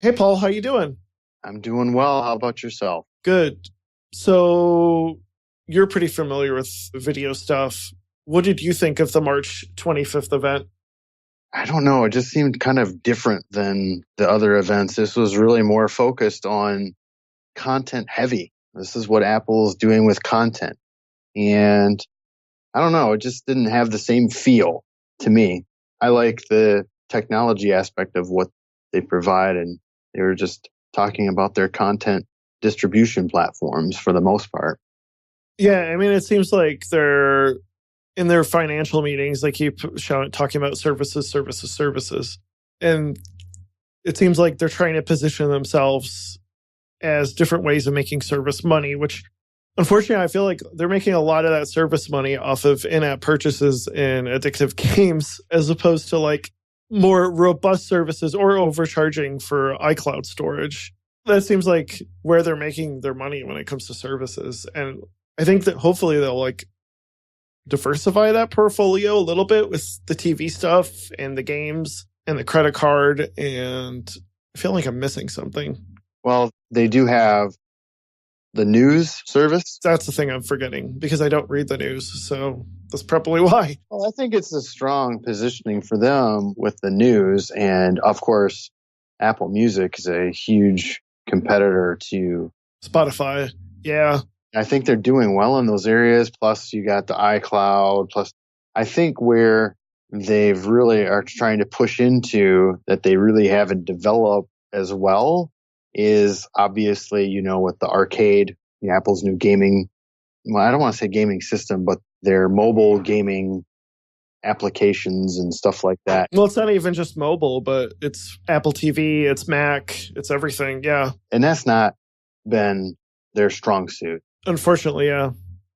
Hey Paul, how you doing? I'm doing well. How about yourself? Good. So you're pretty familiar with video stuff. What did you think of the March 25th event? I don't know. It just seemed kind of different than the other events. This was really more focused on content heavy. This is what Apple's doing with content. And I don't know. It just didn't have the same feel to me. I like the technology aspect of what they provide, and they were just talking about their content distribution platforms for the most part. Yeah, I mean, it seems like they're in their financial meetings, they keep talking about services, services, services. And it seems like they're trying to position themselves as different ways of making service money, which unfortunately, I feel like they're making a lot of that service money off of in-app purchases in addictive games, as opposed to like more robust services or overcharging for iCloud storage. That seems like where they're making their money when it comes to services. And I think that hopefully they'll like diversify that portfolio a little bit with the TV stuff and the games and the credit card. And I feel like I'm missing something. Well, they do have the news service. That's the thing I'm forgetting because I don't read the news. So that's probably why. Well, I think it's a strong positioning for them with the news. And of course, Apple Music is a huge competitor to Spotify. Yeah. I think they're doing well in those areas. Plus, you got the iCloud. Plus, I think where they've really are trying to push into that they really haven't developed as well is obviously, with the arcade, Apple's new gaming. Well, I don't want to say gaming system, but their mobile gaming applications and stuff like that. Well, it's not even just mobile, but it's Apple TV, it's Mac, it's everything. Yeah. And that's not been their strong suit. Unfortunately, yeah.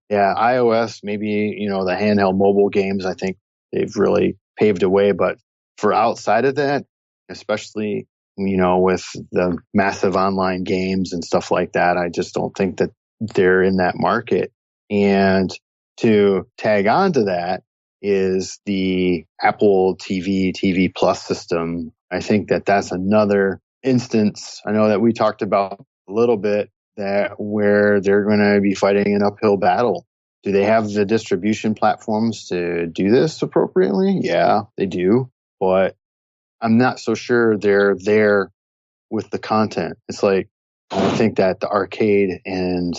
Yeah, iOS, maybe, the handheld mobile games, I think they've really paved the way. But for outside of that, especially, with the massive online games and stuff like that, I just don't think that they're in that market. And to tag on to that is the Apple TV Plus system. I think that that's another instance. I know that we talked about a little bit that where they're going to be fighting an uphill battle. Do they have the distribution platforms to do this appropriately? Yeah, they do. But I'm not so sure they're there with the content. It's like, I think that the arcade and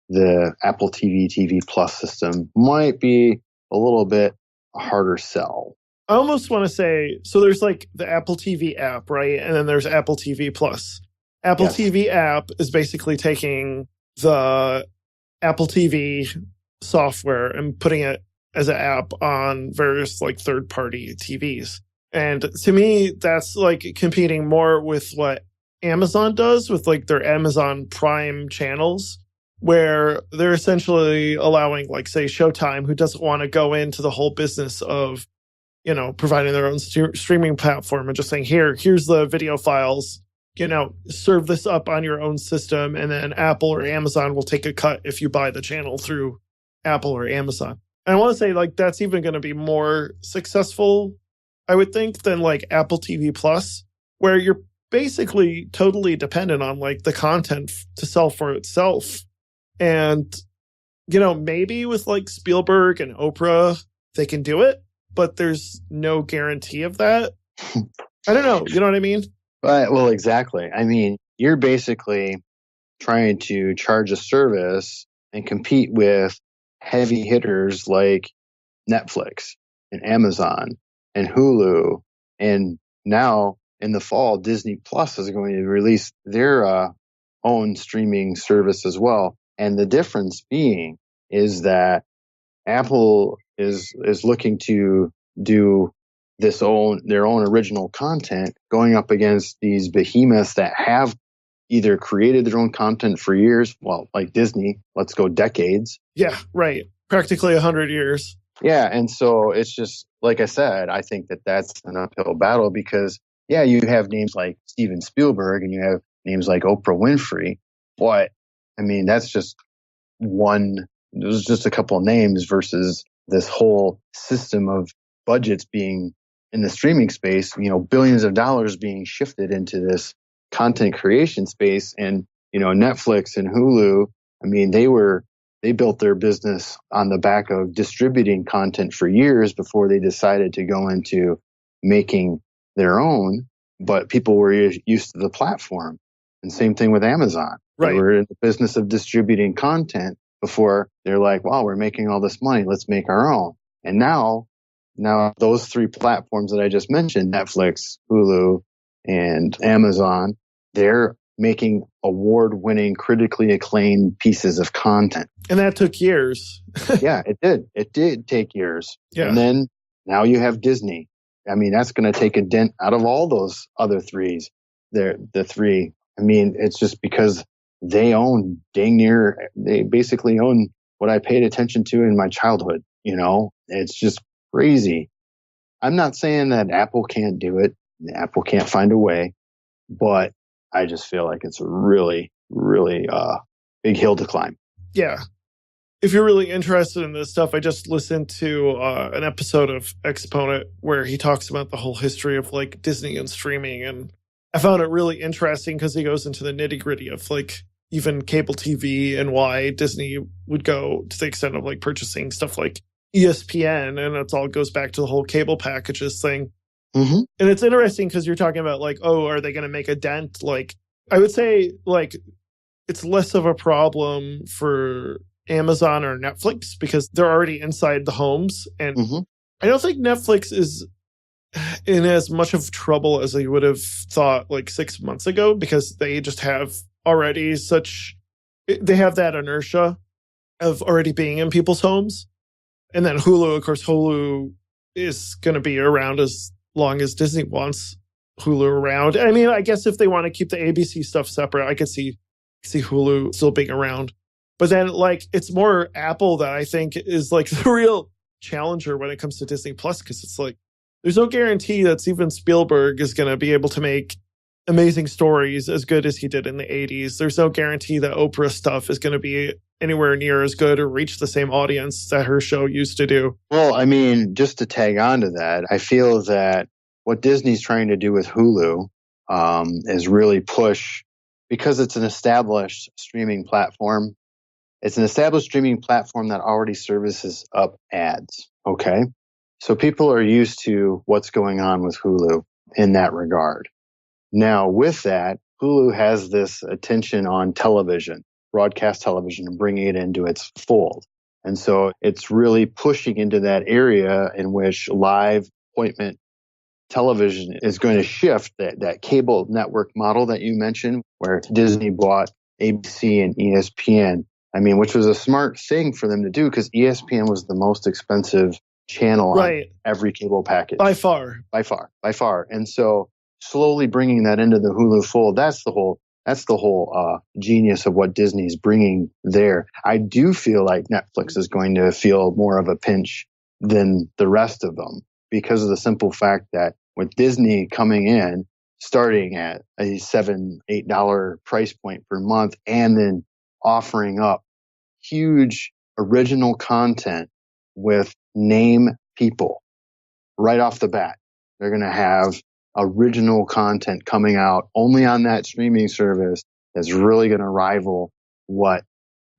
the Apple TV Plus system might be a little bit a harder sell. I almost want to say, so there's like the Apple TV app, right? And then there's Apple TV Plus. Apple Yes. TV app is basically taking the Apple TV software and putting it as an app on various like third-party TVs. And to me, that's like competing more with what Amazon does with like their Amazon Prime channels, where they're essentially allowing, like, say, Showtime, who doesn't want to go into the whole business of, providing their own streaming platform and just saying, here's the video files, serve this up on your own system, and then Apple or Amazon will take a cut if you buy the channel through Apple or Amazon. And I want to say, like, that's even going to be more successful, I would think, than like Apple TV Plus, where you're basically totally dependent on like the content to sell for itself. And, maybe with like Spielberg and Oprah, they can do it, but there's no guarantee of that. I don't know. You know what I mean? But, well, exactly. I mean, you're basically trying to charge a service and compete with heavy hitters like Netflix and Amazon and Hulu. And now in the fall, Disney Plus is going to release their own streaming service as well. And the difference being is that Apple is looking to do their own original content, going up against these behemoths that have either created their own content for years, well, like Disney, let's go decades. Yeah, right. Practically 100 years. Yeah, and so it's just, like I said, I think that that's an uphill battle because, yeah, you have names like Steven Spielberg and you have names like Oprah Winfrey, but, I mean, that's just there's just a couple of names versus this whole system of budgets being in the streaming space, billions of dollars being shifted into this content creation space. And, Netflix and Hulu, I mean, they built their business on the back of distributing content for years before they decided to go into making their own. But people were used to the platform. And same thing with Amazon. Right. They were in the business of distributing content before they're like, wow, we're making all this money. Let's make our own. And now those three platforms that I just mentioned, Netflix, Hulu, and Amazon, they're making award-winning, critically acclaimed pieces of content. And that took years. Yeah, it did. It did take years. Yeah. And then now you have Disney. I mean, that's going to take a dent out of all those other threes. The three. I mean, it's just because they basically own what I paid attention to in my childhood. It's just crazy. I'm not saying that Apple can't do it. Apple can't find a way, but I just feel like it's a really, really big hill to climb. Yeah. If you're really interested in this stuff, I just listened to an episode of Exponent where he talks about the whole history of like Disney and streaming. And I found it really interesting because he goes into the nitty gritty of like even cable TV and why Disney would go to the extent of like purchasing stuff like ESPN. And it all goes back to the whole cable packages thing. Mm-hmm. And it's interesting because you're talking about like, oh, are they going to make a dent? Like, I would say like it's less of a problem for Amazon or Netflix because they're already inside the homes. And I don't think Netflix is in as much of trouble as they would have thought like 6 months ago because they just have already they have that inertia of already being in people's homes. And then Hulu, of course, Hulu is going to be around as long as Disney wants Hulu around. I mean, I guess if they want to keep the ABC stuff separate, I could see Hulu still being around. But then, like, it's more Apple that I think is like the real challenger when it comes to Disney Plus, because it's like there's no guarantee that Steven Spielberg is going to be able to make amazing stories as good as he did in the 80s. There's no guarantee that Oprah stuff is going to be anywhere near as good or reach the same audience that her show used to do. Well, I mean, just to tag on to that, I feel that what Disney's trying to do with Hulu is really push, because it's an established streaming platform. It's an established streaming platform that already services up ads. Okay. So people are used to what's going on with Hulu in that regard. Now, with that, Hulu has this attention on television, broadcast television, and bringing it into its fold. And so it's really pushing into that area in which live appointment television is going to shift that cable network model that you mentioned, where Disney bought ABC and ESPN. I mean, which was a smart thing for them to do because ESPN was the most expensive channel on every cable package. By far. And so slowly bringing that into the Hulu fold, that's the whole genius of what Disney's bringing there. I do feel like Netflix is going to feel more of a pinch than the rest of them because of the simple fact that with Disney coming in, starting at a $7, $8 price point per month, and then offering up huge original content with name people right off the bat. They're going to have original content coming out only on that streaming service that's really going to rival what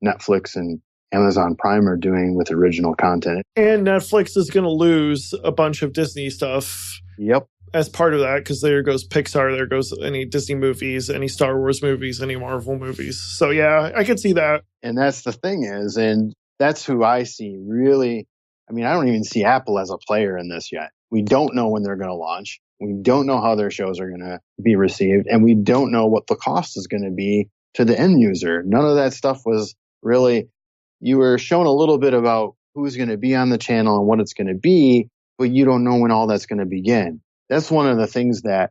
Netflix and Amazon Prime are doing with original content. And Netflix is going to lose a bunch of Disney stuff. Yep. As part of that, because there goes Pixar, there goes any Disney movies, any Star Wars movies, any Marvel movies. So yeah, I could see that. And that's the thing is, and that's who I see really. I mean, I don't even see Apple as a player in this yet. We don't know when they're going to launch. We don't know how their shows are going to be received. And we don't know what the cost is going to be to the end user. None of that stuff was really, you were shown a little bit about who's going to be on the channel and what it's going to be, but you don't know when all that's going to begin. That's one of the things that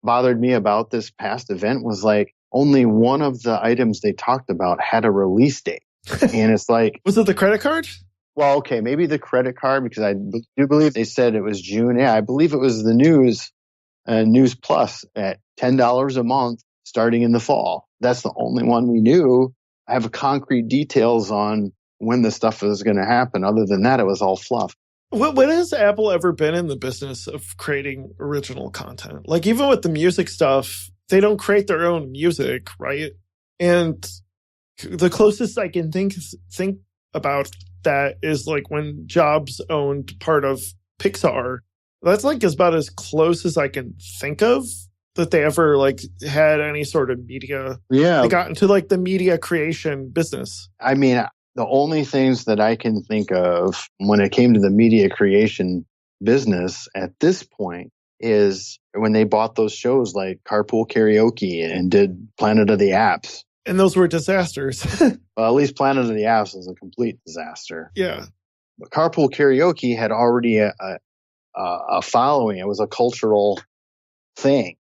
bothered me about this past event was like only one of the items they talked about had a release date. And it's like... Was it the credit card? Well, okay, maybe the credit card, because I do believe they said it was June. Yeah, I believe it was the News Plus at $10 a month starting in the fall. That's the only one we knew. I have concrete details on when the stuff is going to happen. Other than that, it was all fluff. When has Apple ever been in the business of creating original content? Like even with the music stuff, they don't create their own music, right? And the closest I can think about that is like when Jobs owned part of Pixar. That's like about as close as I can think of that they ever like had any sort of media. Yeah. They got into like the media creation business. I mean, the only things that I can think of when it came to the media creation business at this point is when they bought those shows like Carpool Karaoke and did Planet of the Apps. And those were disasters. Well, at least Planet of the Apps was a complete disaster. Yeah. But Carpool Karaoke had already a following. It was a cultural thing.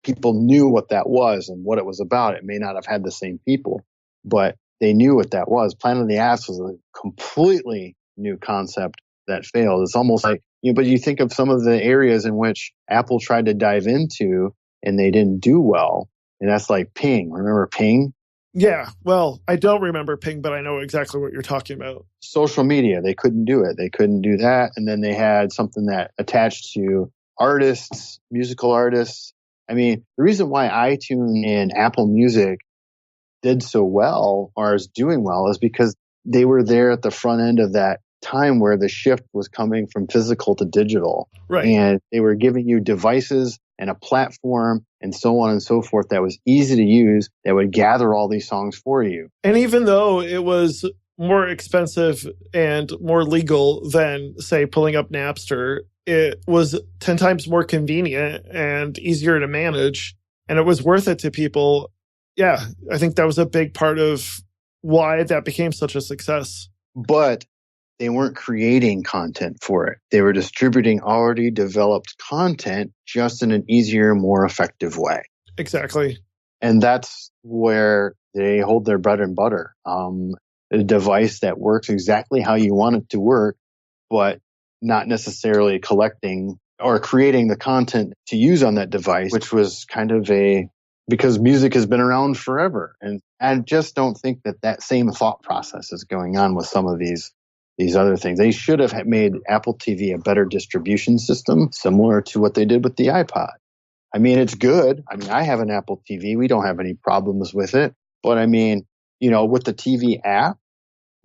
People knew what that was and what it was about. It may not have had the same people, but they knew what that was. Planet of the Apps was a completely new concept that failed. It's almost like, but you think of some of the areas in which Apple tried to dive into and they didn't do well. And that's like Ping. Remember Ping? Yeah. Well, I don't remember Ping, but I know exactly what you're talking about. Social media. They couldn't do it. They couldn't do that. And then they had something that attached to artists, musical artists. I mean, the reason why iTunes and Apple Music did so well or is doing well is because they were there at the front end of that time where the shift was coming from physical to digital. Right. And they were giving you devices and a platform and so on and so forth that was easy to use that would gather all these songs for you. And even though it was more expensive and more legal than, say, pulling up Napster, it was 10 times more convenient and easier to manage. And it was worth it to people. Yeah, I think that was a big part of why that became such a success. But they weren't creating content for it. They were distributing already developed content just in an easier, more effective way. Exactly. And that's where they hold their bread and butter. A device that works exactly how you want it to work, but not necessarily collecting or creating the content to use on that device, which was kind of because music has been around forever. And I just don't think that same thought process is going on with some of these other things. They should have made Apple TV a better distribution system, similar to what they did with the iPod. I mean, it's good. I mean, I have an Apple TV. We don't have any problems with it. But I mean, with the TV app,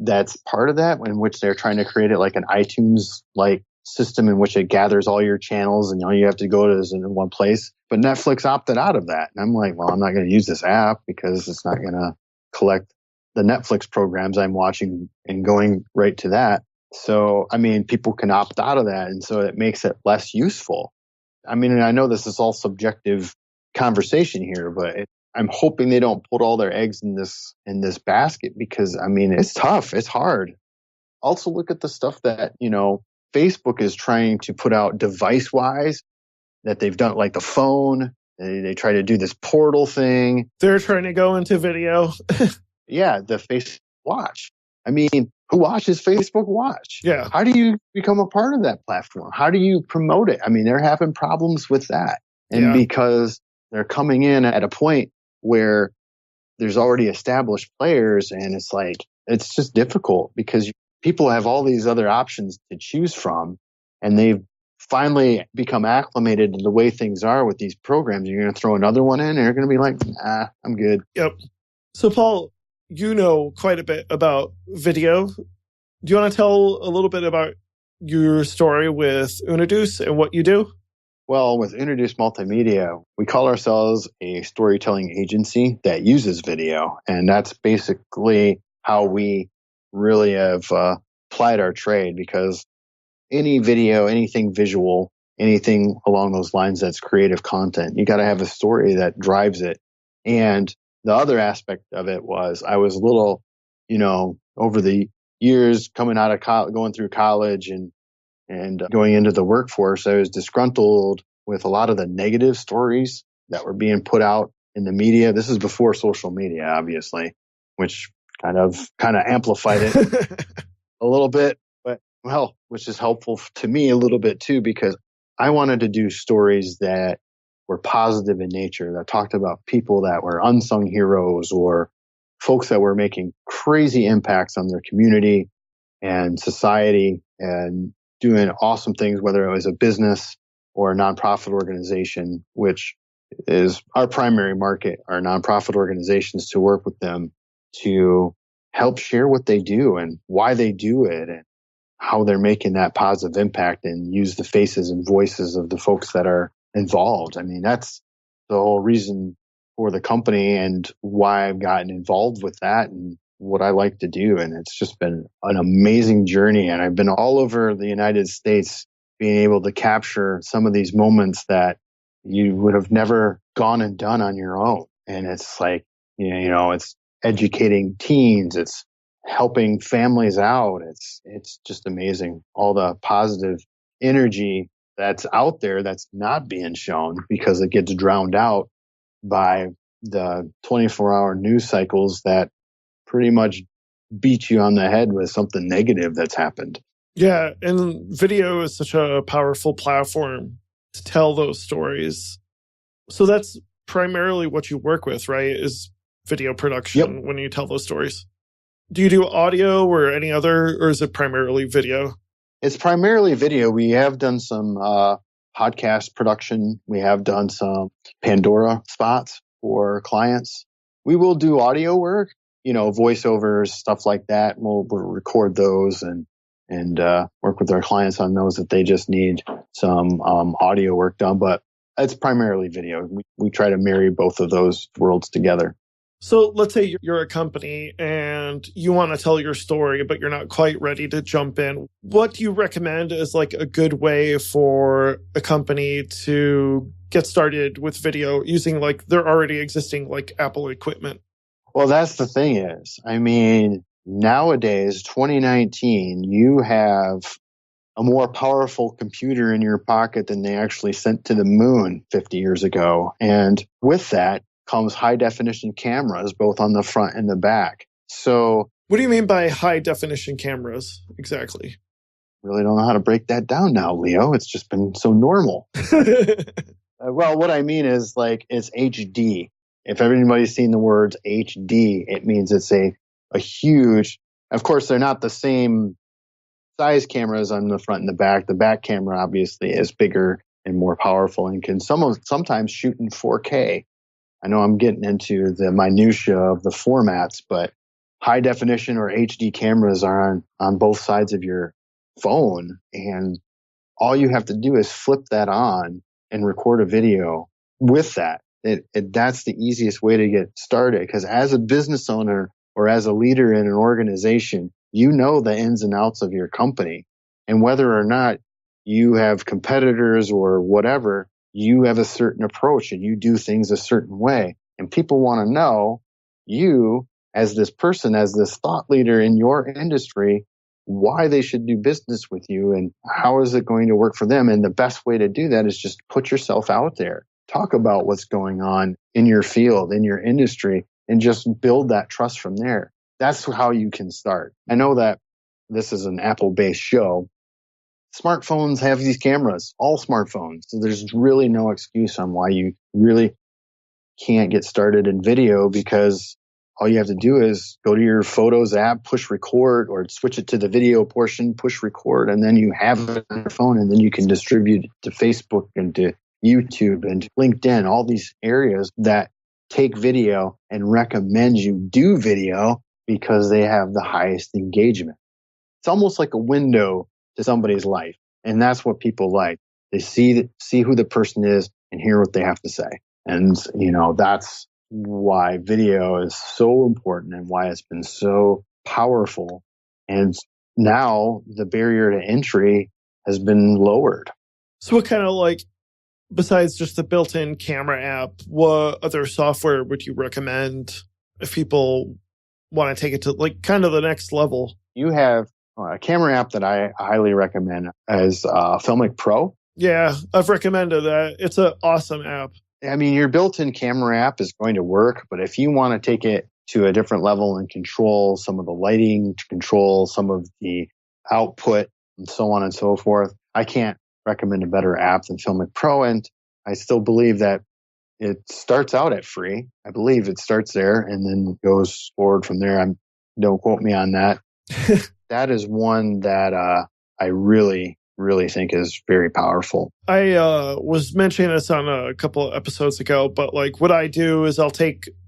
that's part of that, in which they're trying to create it like an iTunes-like system in which it gathers all your channels and all you have to go to is in one place. But Netflix opted out of that. And I'm like, well, I'm not going to use this app because it's not going to collect the Netflix programs I'm watching and going right to that. So, I mean, people can opt out of that. And so it makes it less useful. I mean, and I know this is all subjective conversation here, but I'm hoping they don't put all their eggs in this basket because, I mean, it's tough. It's hard. Also look at the stuff that, Facebook is trying to put out device-wise that they've done, like the phone. They try to do this portal thing. They're trying to go into video. Yeah, the Facebook Watch. I mean, who watches Facebook Watch? Yeah. How do you become a part of that platform? How do you promote it? I mean, they're having problems with that. And because they're coming in at a point where there's already established players and it's like, it's just difficult because people have all these other options to choose from and they've finally become acclimated to the way things are with these programs. You're going to throw another one in and you're going to be like, nah, I'm good. Yep. So Paul, you know quite a bit about video. Do you want to tell a little bit about your story with Uno Deuce and what you do? Well, with Uno Deuce Multimedia, we call ourselves a storytelling agency that uses video. And that's basically how we really have applied our trade, because any video, anything visual, anything along those lines that's creative content, you got to have a story that drives it. And the other aspect of it was I was a little, over the years coming out of going through college and going into the workforce, I was disgruntled with a lot of the negative stories that were being put out in the media. This is before social media, obviously, which kind of amplified it a little bit, but which is helpful to me a little bit too, because I wanted to do stories that were positive in nature, that talked about people that were unsung heroes or folks that were making crazy impacts on their community and society and doing awesome things, whether it was a business or a nonprofit organization, which is our primary market, our nonprofit organizations, to work with them to help share what they do and why they do it and how they're making that positive impact, and use the faces and voices of the folks that are involved. I mean, that's the whole reason for the company and why I've gotten involved with that and what I like to do. And it's just been an amazing journey. And I've been all over the United States being able to capture some of these moments that you would have never gone and done on your own. And it's like, it's educating teens, it's helping families out. It's just amazing. All the positive energy that's out there that's not being shown because it gets drowned out by the 24-hour news cycles that pretty much beat you on the head with something negative that's happened. Yeah, and video is such a powerful platform to tell those stories. So that's primarily what you work with, right? Is video production when you tell those stories. Do you do audio or any other, or is it primarily video? It's primarily video. We have done some podcast production. We have done some Pandora spots for clients. We will do audio work, voiceovers, stuff like that. We'll record those and work with our clients on those if they just need some audio work done. But it's primarily video. We try to marry both of those worlds together. So let's say you're a company and you want to tell your story, but you're not quite ready to jump in. What do you recommend as like a good way for a company to get started with video using like their already existing like Apple equipment? Well, that's the thing is, I mean, nowadays, 2019, you have a more powerful computer in your pocket than they actually sent to the moon 50 years ago. And with that comes high definition cameras, both on the front and the back. So what do you mean by high definition cameras exactly? Really don't know how to break that down now, Leo. It's just been so normal. Well, what I mean is like it's HD. If everybody's seen the words HD, it means it's a huge, of course, they're not the same size cameras on the front and the back. The back camera obviously is bigger and more powerful and can sometimes shoot in 4K. I know I'm getting into the minutia of the formats, but high definition or HD cameras are on both sides of your phone. And all you have to do is flip that on and record a video with that. That's the easiest way to get started, because as a business owner or as a leader in an organization, you know the ins and outs of your company. And whether or not you have competitors or whatever, you have a certain approach and you do things a certain way. And people want to know you as this person, as this thought leader in your industry, why they should do business with you and how is it going to work for them. And the best way to do that is just put yourself out there. Talk about what's going on in your field, in your industry, and just build that trust from there. That's how you can start. I know that this is an Apple-based show. Smartphones have these cameras, all smartphones. So there's really no excuse on why you really can't get started in video, because all you have to do is go to your Photos app, push record, or switch it to the video portion, push record, and then you have it on your phone, and then you can distribute it to Facebook and to YouTube and LinkedIn, all these areas that take video and recommend you do video because they have the highest engagement. It's almost like a window to somebody's life. And that's what people like. They see who the person is and hear what they have to say. And, that's why video is so important and why it's been so powerful. And now the barrier to entry has been lowered. So what kind of besides just the built-in camera app, what other software would you recommend if people want to take it to kind of the next level? You have a camera app that I highly recommend is Filmic Pro. Yeah, I've recommended that. It's an awesome app. I mean, your built-in camera app is going to work, but if you want to take it to a different level and control some of the lighting, to control some of the output and so on and so forth, I can't recommend a better app than Filmic Pro. And I still believe that it starts out at free. I believe it starts there and then goes forward from there. Don't quote me on that. That is one that I really, really think is very powerful. I was mentioning this on a couple of episodes ago, but like what I do is I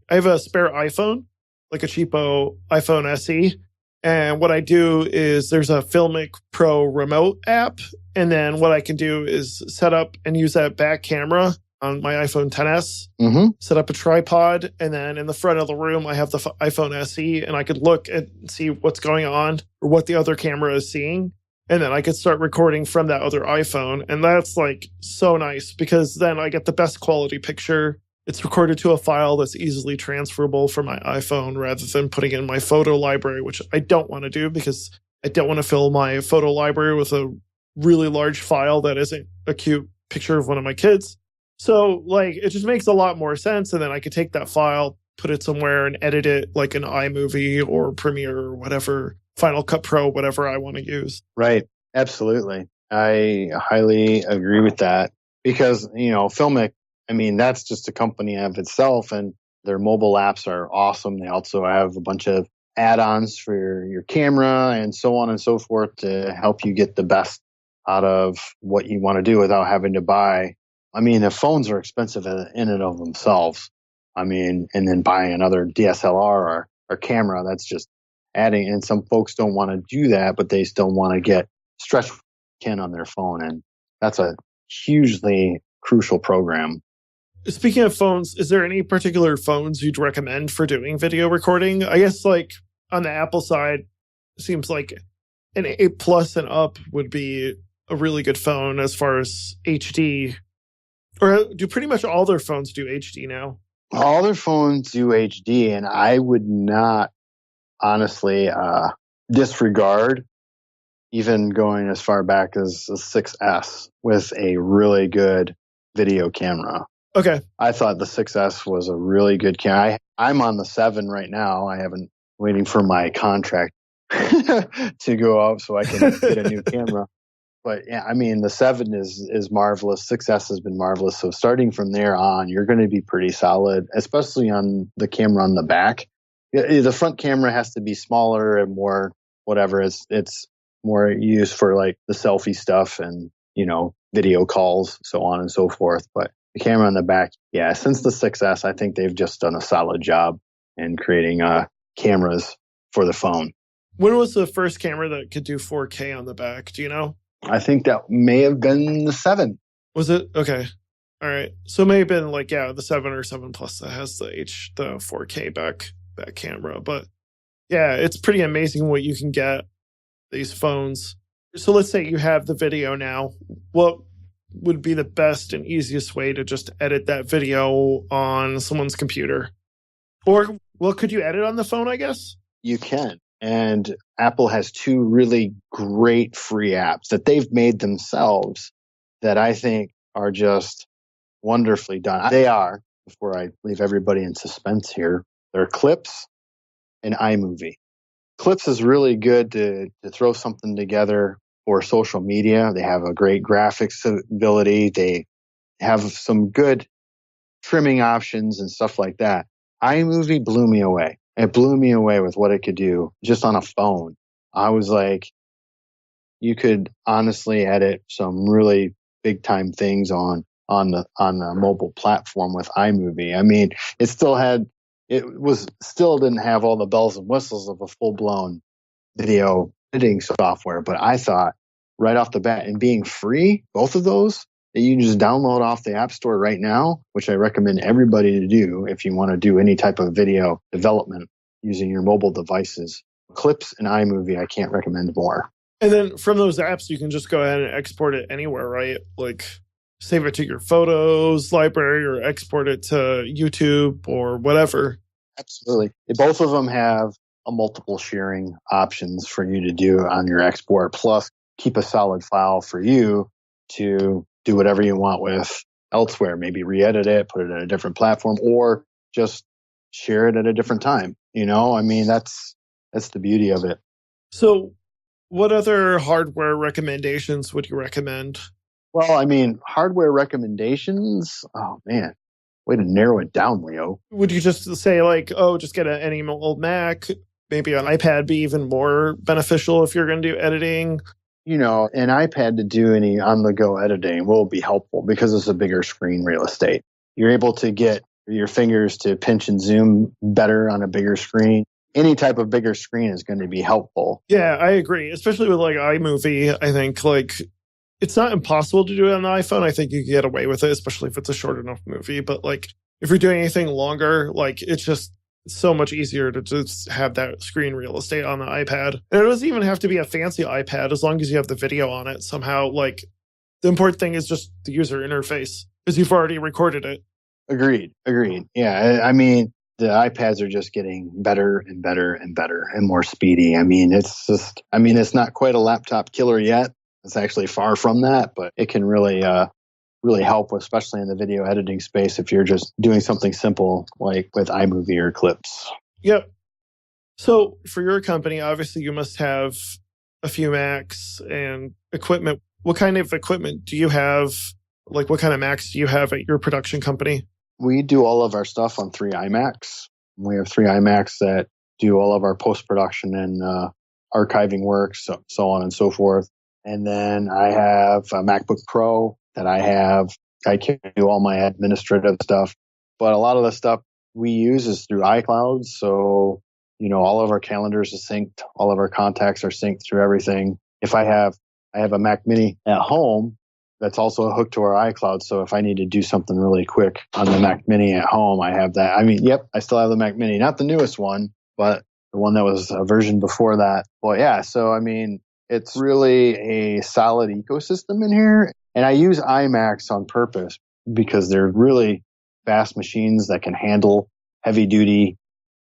have a spare iPhone, like a cheapo iPhone SE. And what I do is there's a Filmic Pro remote app. And then what I can do is set up and use that back camera on my iPhone XS, set up a tripod. And then in the front of the room, I have the iPhone SE, and I could look and see what's going on or what the other camera is seeing. And then I could start recording from that other iPhone. And that's like so nice because then I get the best quality picture. It's recorded to a file that's easily transferable from my iPhone rather than putting in my photo library, which I don't want to do because I don't want to fill my photo library with a really large file that isn't a cute picture of one of my kids. So like it just makes a lot more sense. And then I could take that file, put it somewhere and edit it like an iMovie or Premiere or whatever, Final Cut Pro, whatever I want to use. Right. Absolutely. I highly agree with that because, Filmic, I mean, that's just a company of itself, and their mobile apps are awesome. They also have a bunch of add-ons for your camera and so on and so forth to help you get the best out of what you want to do without having to buy. I mean, the phones are expensive in and of themselves. I mean, and then buying another DSLR or camera, that's just adding. And some folks don't want to do that, but they still want to get stretch can on their phone. And that's a hugely crucial program. Speaking of phones, is there any particular phones you'd recommend for doing video recording? I guess like on the Apple side, it seems like an 8 Plus and up would be a really good phone as far as HD. Or do pretty much all their phones do HD now? All their phones do HD, and I would not honestly disregard even going as far back as the 6S with a really good video camera. Okay. I thought the 6S was a really good camera. I'm on the 7 right now. I haven't waiting for my contract to go up so I can get a new camera. But yeah, I mean, the 7 is marvelous. 6S has been marvelous. So starting from there on, you're going to be pretty solid, especially on the camera on the back. The front camera has to be smaller and more whatever. It's more used for like the selfie stuff and, video calls, so on and so forth. But the camera on the back, yeah, since the 6S, I think they've just done a solid job in creating cameras for the phone. When was the first camera that could do 4K on the back? Do you know? I think that may have been the 7. Was it? Okay. All right. So it may have been like, the 7 or 7 Plus that has the 4K back camera. But yeah, it's pretty amazing what you can get these phones. So let's say you have the video now. What would be the best and easiest way to just edit that video on someone's computer? Or, well, could you edit on the phone, I guess? You can. And Apple has 2 really great free apps that they've made themselves that I think are just wonderfully done. They are, before I leave everybody in suspense here, they're Clips and iMovie. Clips is really good to throw something together for social media. They have a great graphics ability. They have some good trimming options and stuff like that. iMovie blew me away. It blew me away with what it could do just on a phone. I was like, you could honestly edit some really big time things on the mobile platform with iMovie. I mean, it still didn't have all the bells and whistles of a full blown video editing software, but I thought right off the bat, and being free, both of those that you can just download off the App Store right now, which I recommend everybody to do if you want to do any type of video development using your mobile devices. Clips and iMovie, I can't recommend more. And then from those apps, you can just go ahead and export it anywhere, right? Like save it to your photos library or export it to YouTube or whatever. Absolutely. Both of them have a multiple sharing options for you to do on your export, plus keep a solid file for you to do whatever you want with elsewhere. Maybe re-edit it, put it in a different platform, or just share it at a different time. I mean, that's the beauty of it. So what other hardware recommendations would you recommend? Well, I mean, hardware recommendations, oh man, way to narrow it down, Leo. Would you just say like, just get any old Mac, maybe an iPad be even more beneficial if you're going to do editing? an iPad to do any on-the-go editing will be helpful because it's a bigger screen real estate. You're able to get your fingers to pinch and zoom better on a bigger screen. Any type of bigger screen is going to be helpful. Yeah, I agree. Especially with like iMovie, I think like it's not impossible to do it on the iPhone. I think you can get away with it, especially if it's a short enough movie. But like if you're doing anything longer, like it's just so much easier to just have that screen real estate on the iPad. And it doesn't even have to be a fancy iPad as long as you have the video on it somehow. Like the important thing is just the user interface because you've already recorded it. Agreed. Yeah, I mean, the iPads are just getting better and better and better and more speedy. I mean, it's not quite a laptop killer yet. It's actually far from that, but it can really help, especially in the video editing space if you're just doing something simple like with iMovie or Clips. Yep. So for your company, obviously you must have a few Macs and equipment. What kind of equipment do you have? Like what kind of Macs do you have at your production company? We do all of our stuff on 3 iMacs. We have 3 iMacs that do all of our post-production and archiving work, so on and so forth. And then I have a MacBook Pro that I can do all my administrative stuff. But a lot of the stuff we use is through iCloud. So, all of our calendars are synced. All of our contacts are synced through everything. If I have a Mac Mini at home that's also hooked to our iCloud. So if I need to do something really quick on the Mac Mini at home, I have that. I mean, I still have the Mac Mini, not the newest one, but the one that was a version before that. Well, yeah. So, I mean, it's really a solid ecosystem in here. And I use iMacs on purpose because they're really fast machines that can handle heavy duty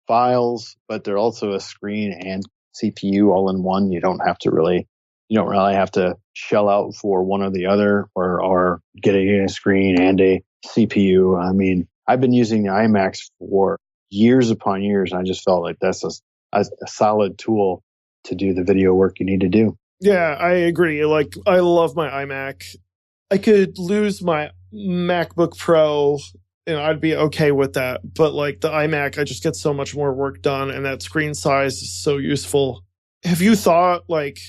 files, but they're also a screen and CPU all in one. You don't really have to shell out for one or the other or getting a screen and a CPU. I mean, I've been using the iMacs for years upon years. And I just felt like that's a solid tool to do the video work you need to do. Yeah, I agree. Like, I love my iMac. I could lose my MacBook Pro and I'd be okay with that. But like the iMac, I just get so much more work done and that screen size is so useful. Have you thought, like,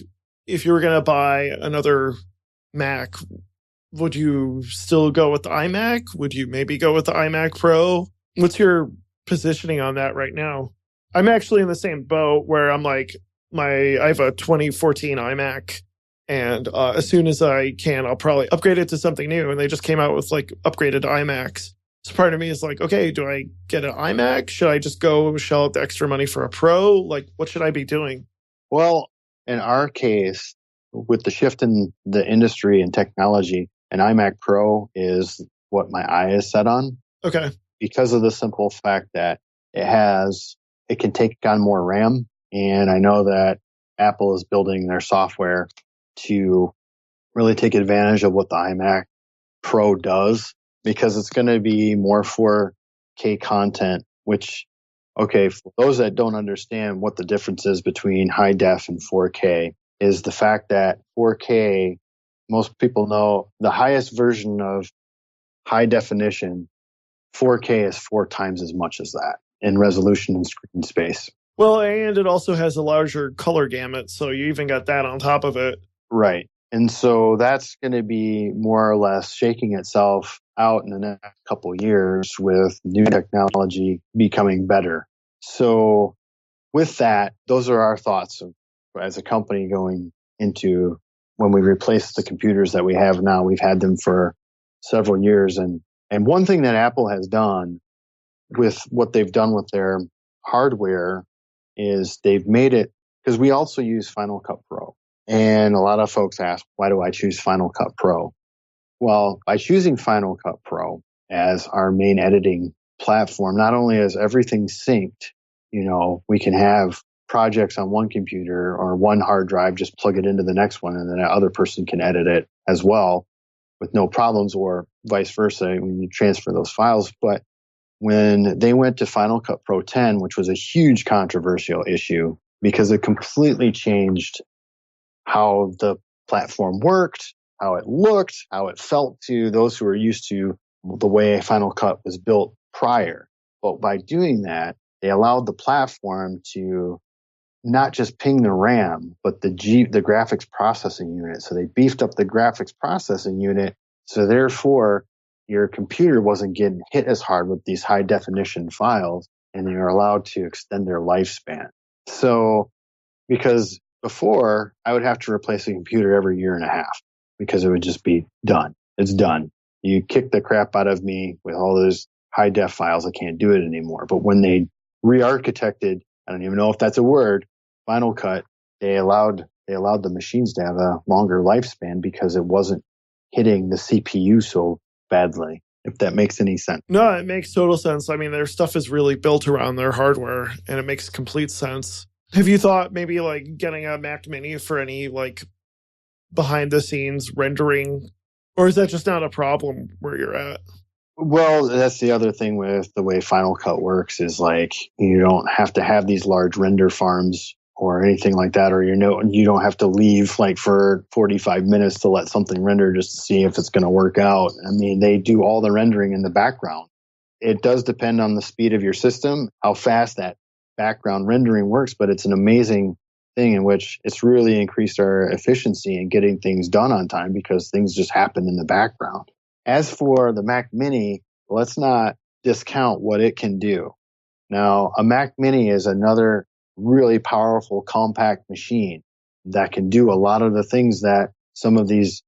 if you were going to buy another Mac, would you still go with the iMac? Would you maybe go with the iMac Pro? What's your positioning on that right now? I'm actually in the same boat where I'm like, I have a 2014 iMac, and as soon as I can, I'll probably upgrade it to something new. And they just came out with like upgraded iMacs. So part of me is like, okay, do I get an iMac? Should I just go shell out the extra money for a Pro? Like, what should I be doing? Well, in our case, with the shift in the industry and technology, an iMac Pro is what my eye is set on. Okay. Because of the simple fact that it can take on more RAM. And I know that Apple is building their software to really take advantage of what the iMac Pro does, because it's going to be more 4K content, which, okay, for those that don't understand what the difference is between high def and 4K, is the fact that 4K, most people know the highest version of high definition, 4K is 4 times as much as that in resolution and screen space. Well, and it also has a larger color gamut, so you even got that on top of it. Right. And so that's going to be more or less shaking itself out in the next couple of years with new technology becoming better. So with that, those are our thoughts as a company going into when we replace the computers that we have now. We've had them for several years. And one thing that Apple has done with what they've done with their hardware is they've made it, because we also use Final Cut Pro. And a lot of folks ask, why do I choose Final Cut Pro? Well, by choosing Final Cut Pro as our main editing platform, not only is everything synced, we can have projects on one computer or one hard drive, just plug it into the next one, and then the other person can edit it as well with no problems, or vice versa when you transfer those files. But when they went to Final Cut Pro 10, which was a huge controversial issue because it completely changed how the platform worked, how it looked, how it felt to those who were used to the way Final Cut was built prior. But by doing that, they allowed the platform to not just ping the RAM, but the graphics processing unit. So they beefed up the graphics processing unit. So therefore, your computer wasn't getting hit as hard with these high definition files, and you're allowed to extend their lifespan. So, because before I would have to replace a computer every year and a half because it would just be done. It's done. You kick the crap out of me with all those high def files. I can't do it anymore. But when they re-architected, I don't even know if that's a word, Final Cut, they allowed the machines to have a longer lifespan because it wasn't hitting the CPU so badly, if that makes any sense. No, it makes total sense. I mean, their stuff is really built around their hardware, and it makes complete sense. Have you thought maybe like getting a Mac Mini for any like behind the scenes rendering, or is that just not a problem where you're at? Well, that's the other thing with the way Final Cut works is like you don't have to have these large render farms or anything like that, or you don't have to leave like for 45 minutes to let something render just to see if it's going to work out. I mean, they do all the rendering in the background. It does depend on the speed of your system, how fast that background rendering works, but it's an amazing thing in which it's really increased our efficiency in getting things done on time because things just happen in the background. As for the Mac Mini, let's not discount what it can do. Now, a Mac Mini is another really powerful, compact machine that can do a lot of the things that some of these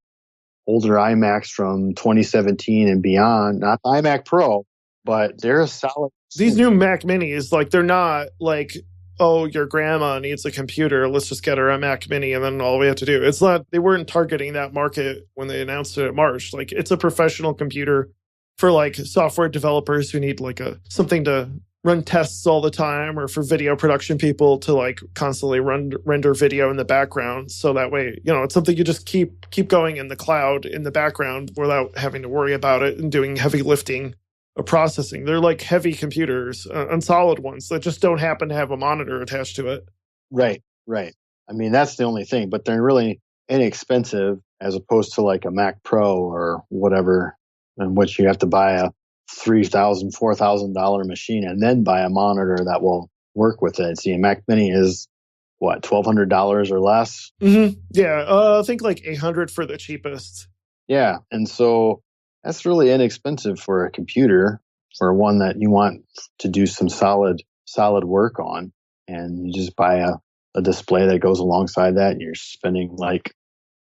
older iMacs from 2017 and beyond, not the iMac Pro, but they're a solid. These new Mac Minis, like they're not like, oh, your grandma needs a computer, let's just get her a Mac Mini and then all we have to do. It's not, they weren't targeting that market when they announced it in March. Like it's a professional computer for like software developers who need like something to run tests all the time, or for video production people to like constantly render video in the background. So that way, it's something you just keep going in the cloud in the background without having to worry about it and doing heavy lifting of processing. They're like heavy computers, solid ones that just don't happen to have a monitor attached to it. Right. I mean, that's the only thing, but they're really inexpensive as opposed to like a Mac Pro or whatever, in which you have to buy a $3,000, $4,000 machine and then buy a monitor that will work with it. See, a Mac Mini is what, $1,200 or less? Mm-hmm. Yeah, I think like $800 for the cheapest. Yeah, and so that's really inexpensive for a computer, for one that you want to do some solid work on, and you just buy a display that goes alongside that, and you're spending like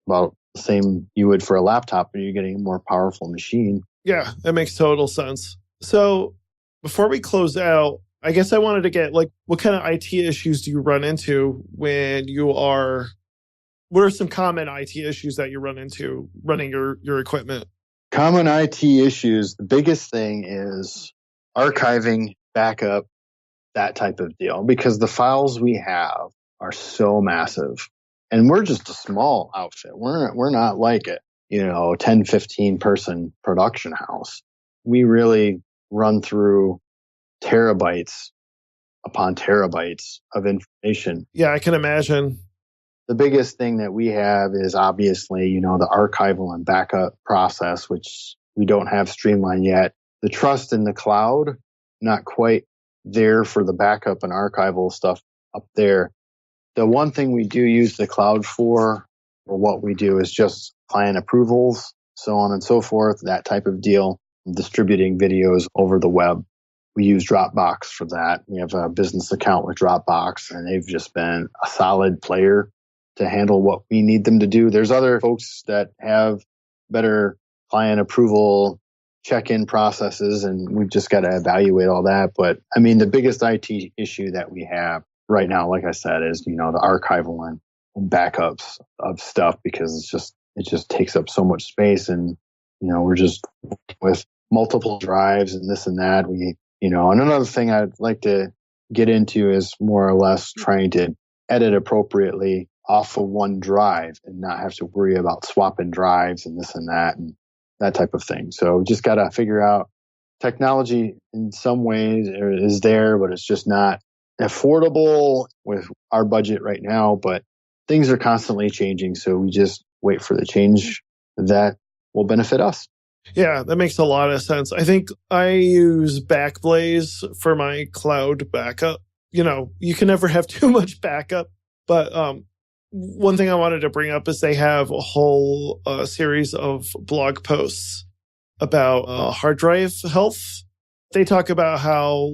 about the same you would for a laptop, but you're getting a more powerful machine. Yeah, that makes total sense. So before we close out, I guess I wanted to get like, what kind of IT issues do you run into when what are some common IT issues that you run into running your equipment? Common IT issues, the biggest thing is archiving, backup, that type of deal, because the files we have are so massive. And we're just a small outfit. We're not like it, 10, 15 person production house. We really run through terabytes upon terabytes of information. Yeah, I can imagine. The biggest thing that we have is obviously, the archival and backup process, which we don't have streamlined yet. The trust in the cloud, not quite there for the backup and archival stuff up there. The one thing we do use the cloud for, or what we do, is just client approvals, so on and so forth, that type of deal, distributing videos over the web. We use Dropbox for that. We have a business account with Dropbox, and they've just been a solid player to handle what we need them to do. There's other folks that have better client approval check-in processes, and we've just got to evaluate all that. But I mean, the biggest IT issue that we have right now, like I said, is, the archival and backups of stuff, because it just takes up so much space. And, we're just with multiple drives and this and that. And another thing I'd like to get into is more or less trying to edit appropriately off of one drive and not have to worry about swapping drives and this and that type of thing. So just got to figure out, technology in some ways is there, but it's just not affordable with our budget right now. But things are constantly changing, so we just wait for the change that will benefit us. Yeah, that makes a lot of sense. I think I use Backblaze for my cloud backup. you can never have too much backup. But one thing I wanted to bring up is they have a whole series of blog posts about hard drive health. They talk about how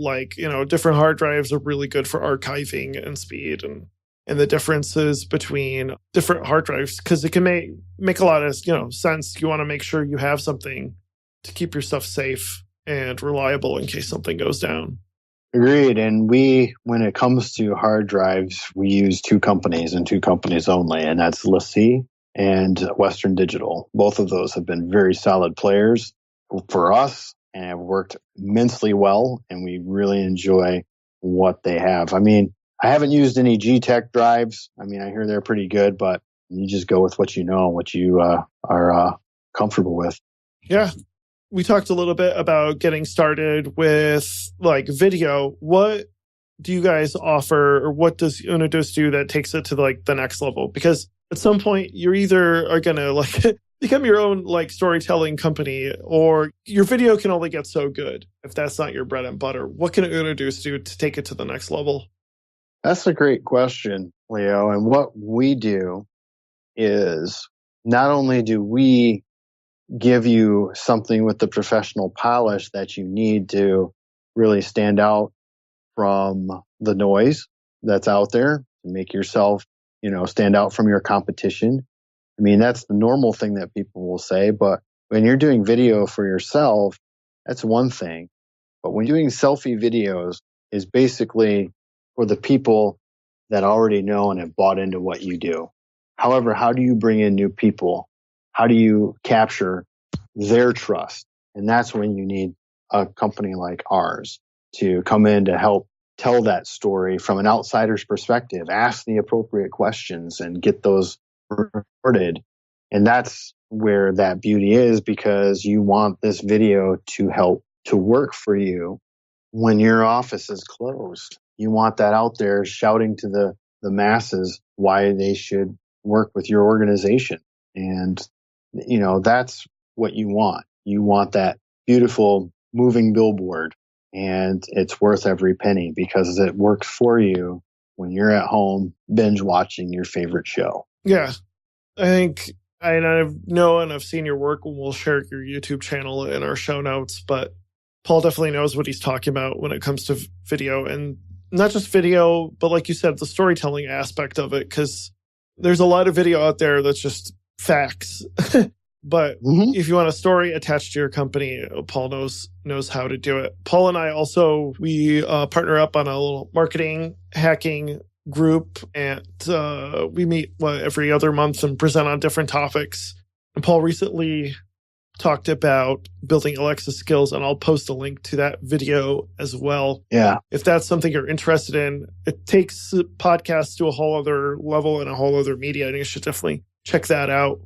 different hard drives are really good for archiving and speed and the differences between different hard drives, because it can make a lot of sense. You want to make sure you have something to keep your stuff safe and reliable in case something goes down. Agreed. And when it comes to hard drives, we use two companies and two companies only, and that's LaCie and Western Digital. Both of those have been very solid players for us and have worked immensely well, and we really enjoy what they have. I mean, I haven't used any G-Tech drives. I mean, I hear they're pretty good, but you just go with what you know, what you are comfortable with. Yeah. We talked a little bit about getting started with video. What do you guys offer, or what does Uno Deuce do that takes it to the next level? Because at some point you either are going to become your own storytelling company, or your video can only get so good if that's not your bread and butter. What can Uno Deuce do to take it to the next level? That's a great question, Leo. And what we do is not only do we give you something with the professional polish that you need to really stand out from the noise that's out there, to make yourself, stand out from your competition. I mean, that's the normal thing that people will say, but when you're doing video for yourself, that's one thing. But when doing selfie videos is basically for the people that already know and have bought into what you do. However, how do you bring in new people? How do you capture their trust? And that's when you need a company like ours to come in to help tell that story from an outsider's perspective, ask the appropriate questions and get those recorded. And that's where that beauty is, because you want this video to help to work for you when your office is closed. You want that out there shouting to the masses why they should work with your organization. And, that's what you want. You want that beautiful moving billboard, and it's worth every penny because it works for you when you're at home binge watching your favorite show. Yeah. I think I know and I've seen your work, and we'll share your YouTube channel in our show notes, but Paul definitely knows what he's talking about when it comes to video, and not just video, but like you said, the storytelling aspect of it, because there's a lot of video out there that's just facts. But if you want a story attached to your company, Paul knows how to do it. Paul and I also, we partner up on a little marketing hacking group, and we meet every other month and present on different topics. And Paul recently talked about building Alexa skills, and I'll post a link to that video as well. Yeah. If that's something you're interested in, it takes podcasts to a whole other level and a whole other media, and you should definitely check that out.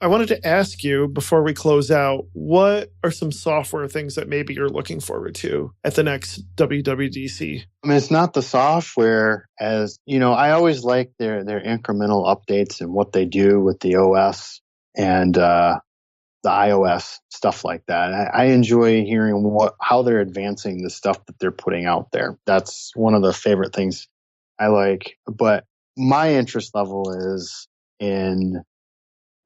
I wanted to ask you before we close out, what are some software things that maybe you're looking forward to at the next WWDC? I mean, it's not the software as, I always like their incremental updates and what they do with the OS and the iOS, stuff like that. I enjoy hearing how they're advancing the stuff that they're putting out there. That's one of the favorite things I like. But my interest level is in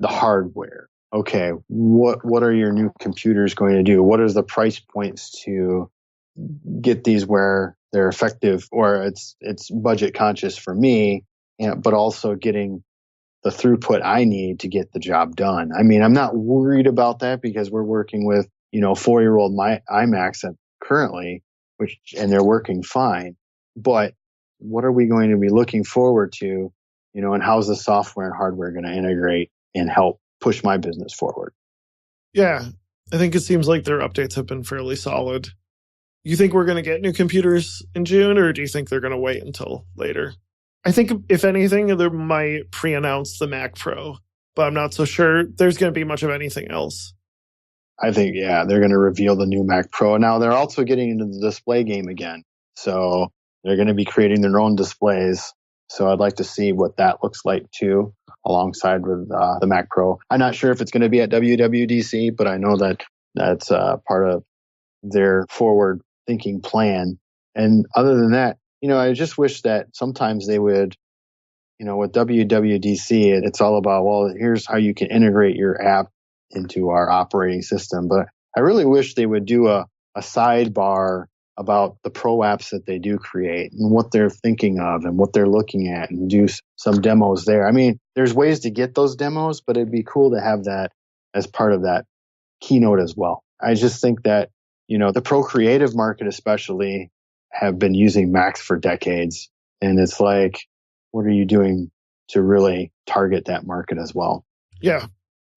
the hardware. Okay, what are your new computers going to do? What are the price points to get these where they're effective, or it's budget conscious for me, but also getting the throughput I need to get the job done. I mean, I'm not worried about that because we're working with 4-year-old iMacs currently, and they're working fine. But what are we going to be looking forward to? And how's the software and hardware going to integrate and help push my business forward? Yeah, I think it seems like their updates have been fairly solid. You think we're going to get new computers in June, or do you think they're going to wait until later? I think, if anything, they might pre-announce the Mac Pro, but I'm not so sure there's going to be much of anything else. I think, they're going to reveal the new Mac Pro. Now, they're also getting into the display game again. So they're going to be creating their own displays. So I'd like to see what that looks like, too, alongside with the Mac Pro. I'm not sure if it's going to be at WWDC, but I know that that's part of their forward-thinking plan. And other than that, I just wish that sometimes they would, with WWDC, it's all about, well, here's how you can integrate your app into our operating system. But I really wish they would do a sidebar about the pro apps that they do create and what they're thinking of and what they're looking at, and do some demos there. I mean, there's ways to get those demos, but it'd be cool to have that as part of that keynote as well. I just think that, the pro creative market especially have been using Macs for decades. And it's like, what are you doing to really target that market as well? Yeah.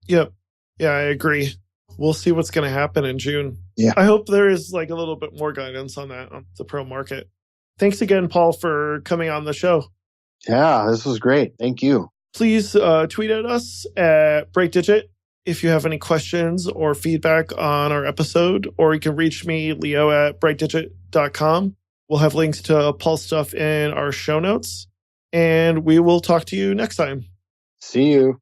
Yep. Yeah, I agree. We'll see what's going to happen in June. Yeah. I hope there is like a little bit more guidance on that, on the pro market. Thanks again, Paul, for coming on the show. Yeah, this was great. Thank you. Please tweet at us at BreakDigit if you have any questions or feedback on our episode, or you can reach me, Leo, at brightdigit.com. We'll have links to Paul's stuff in our show notes, and we will talk to you next time. See you.